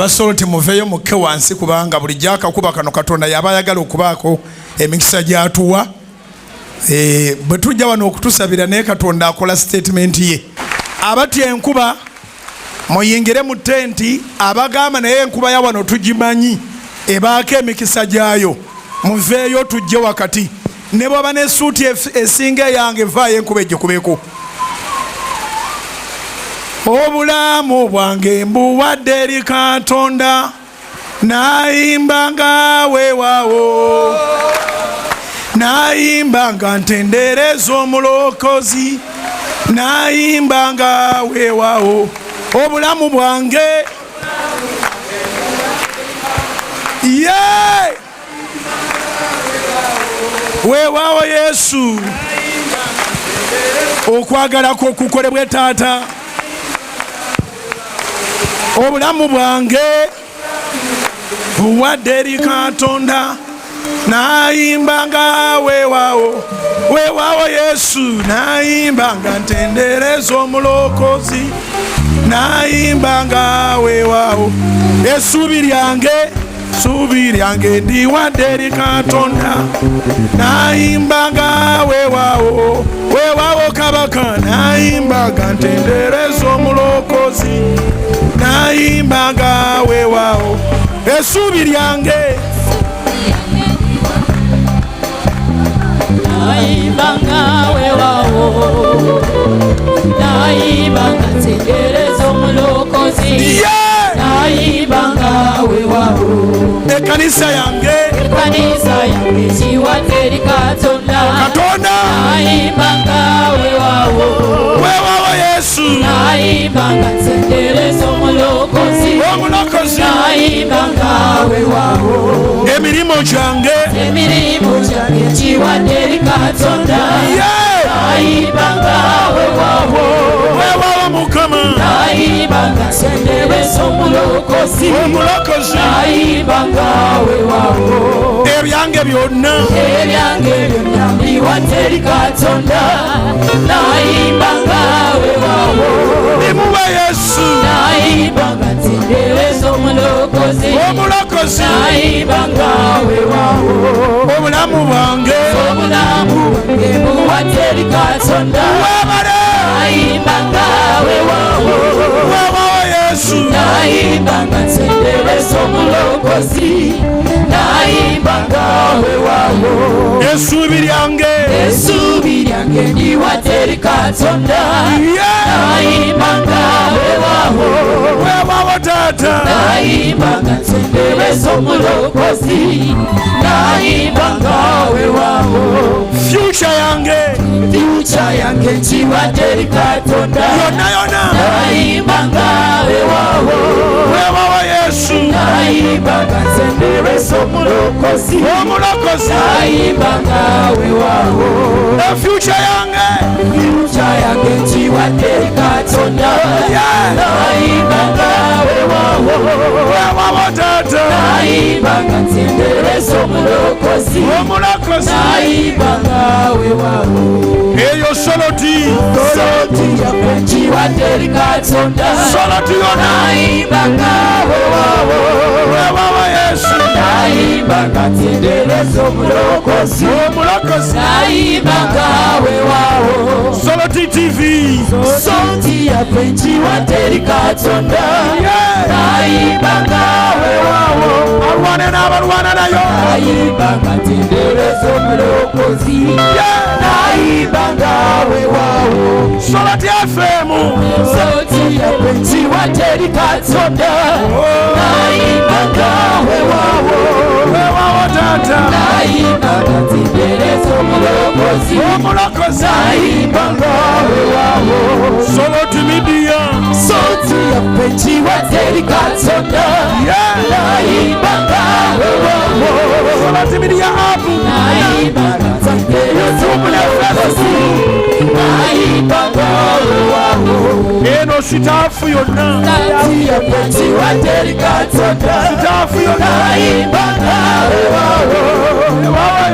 Basoloti muveyo mukke wansi kubanga buli jaka kuba kano Katonda yaba ayagala okubaako emikisa gyatuwa bwe tujja wano okutusabira naye Katonda akola statement ye. Abati enkuba muyingire mu tenti abagamba naye enkuba ya wano tugimanyi ebaako emikisa gyayo muveeyo tujje wakati ne bwaba ne suuti esinga yange vaayo enkuba ejikubeko. Obulamu bwange mbuwadde eri Katonda nayimba nga weewaawo nayimba nga ntendereza omulokozi nayimba nga weewaawo obulamu bwange weewaawo Yesu okwagala kwo kukolebwe taata obulamu bwange buwadde eri Katonda nayimba nga weewaawo weewaawo Yesu nayimba nga ntendereza omulokozi nayimba nga weewaawo essuubi lyange ndiwadde eri Katonda nayimba nga weewaawo weewaawo kabaka nayimba nga ntendereza omulokozi nayimba nga weewaawo essuubi lyange nayimba nga weewaawo nayimba nga ntendereza omulokozi nayimba nga weewaawo ekkanisa yange kiwadde eri Katonda nayimba nga weewaawo Yesu nayimba nga ntendereza omulokozi nayimba nga weewaawo emirimu gyange kiwadde eri Katonda nayimba nga weewaawo Mukama nayimba nga ntendereza omulokozi nayimba nga weewaawo ebyange byonna mbiwadde eri Katonda nayimba nga weewaawo bimuwe Yesu nayimba nga ntendereza omulokozi nayimba nga weewaawo obulamu bwange mbuwadde eri Katonda nayimba nga weewaawo Yesu nayimba nga ntendereza omulokozi nayimba nga weewaawo essuubi lyange ndiwadde eri Katonda nayimba nga weewaawo taata nayimba nga ntendereza omulokozi nayimba nga weewaawo future yange nkiwadde eri Katonda yonna nayimba nga weewaawo Yesu nayimba nga ntendereza omulokozi nayimba nga weewaawo future yange nkiwadde eri Katonda nayimba nga weewaawo taata nayimba nga ntendereza omulokozi nayimba nga weewaawo eyo soloti yaffe nkiwadde eri Katonda nayimba nga weewaawo Yesu nayimba nga ntendereza omulokozi nayimba nga weewaawo Soloti TV yaffe nkiwadde eri Katonda nayimba nga weewaawo alwane n'abalwana nayo nayimba nga ntendereza omulokozi nayimba nga weewaawo Soloti FM yaffe nkiwadde eri Katonda nayimba nga weewaawo taata nayimba nga ntendereza omulokozi nayimba nga weewaawo Soloti Media yaffe nkiwadde eri Katonda nayimba nga weewaawo Soloti Media app nayimba nga ntendereza omulokozi nayimba nga weewaawo eno sitaafu yonna kiwadde Katonda sitaafu yonna nayimba ngawe wawo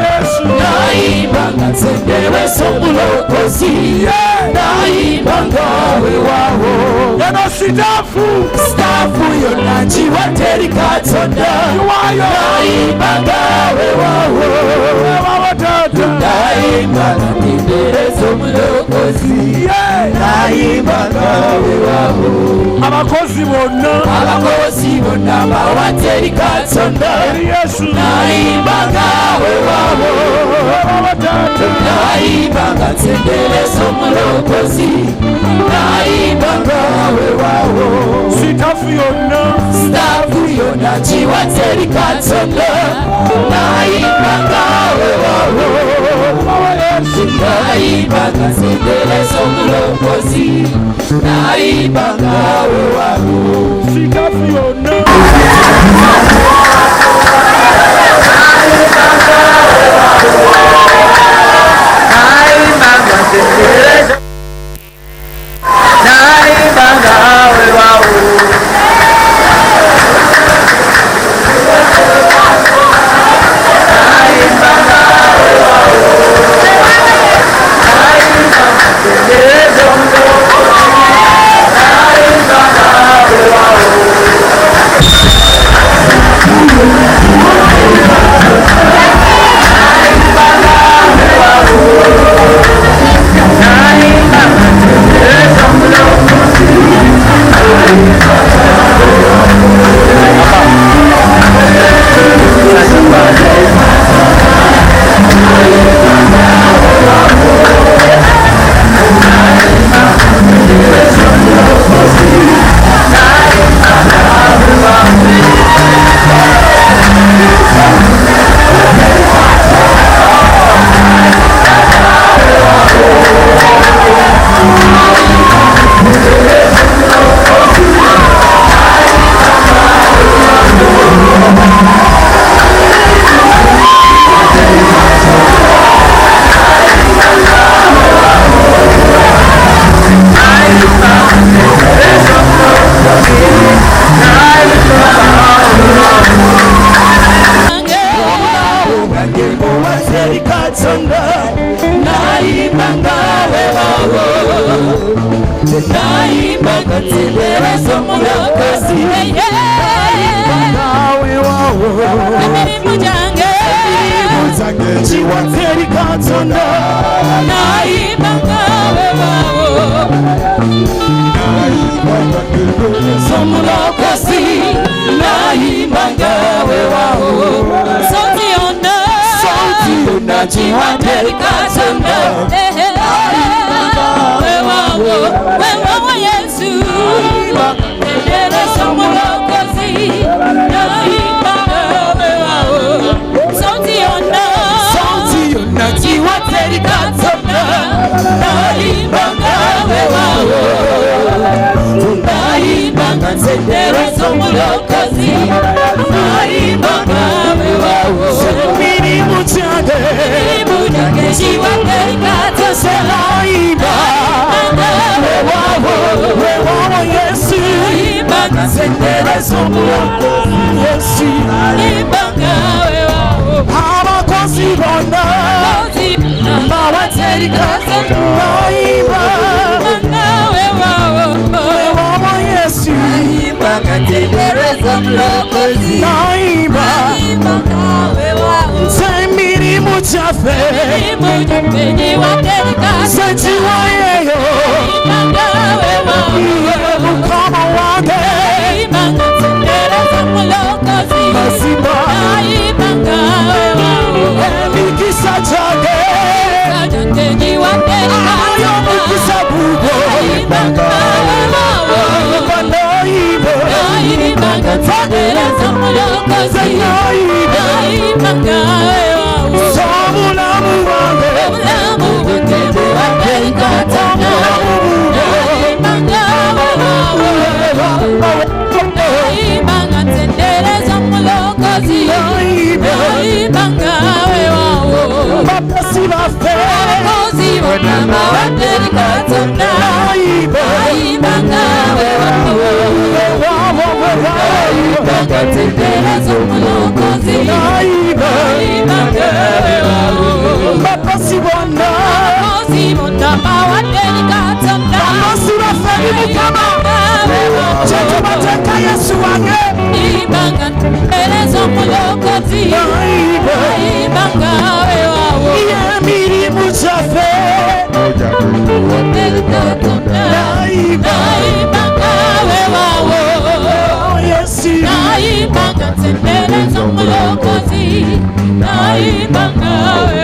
Yesu nayimba nga nsendereza omulokozi nayimba ngawe wawo eno sitaafu yonna kiwadde Katonda nayimba ngawe wawo nayimba nga nsendereza omulokozi nayimba ngawe wawo abakozi bonna bawadde Katonda nayimba ngawe wawo nayimba nga nsendereza omulokozi nayimba ngawe wawo sitaafu yonna kiwadde Katonda nayimba ngawe wawo nayimba nga nsendereza omulokozi nayimba ngawe wawo sitaafu yonna abakozi bonna bawadde Katonda Abakozi bona bawadde Katonda nayimba tendereza omulokozi nayimbanga bakozi bonna bawadde Katonda bakozi baffe Mukama kyetubateeka Yesu wange nayimbanga tendereza omulokozi nayimbanga wewawo emirimu gyaffe nayimbanga wewawo Yesu nayimbanga tendereza omulokozi nayimbanga wewawo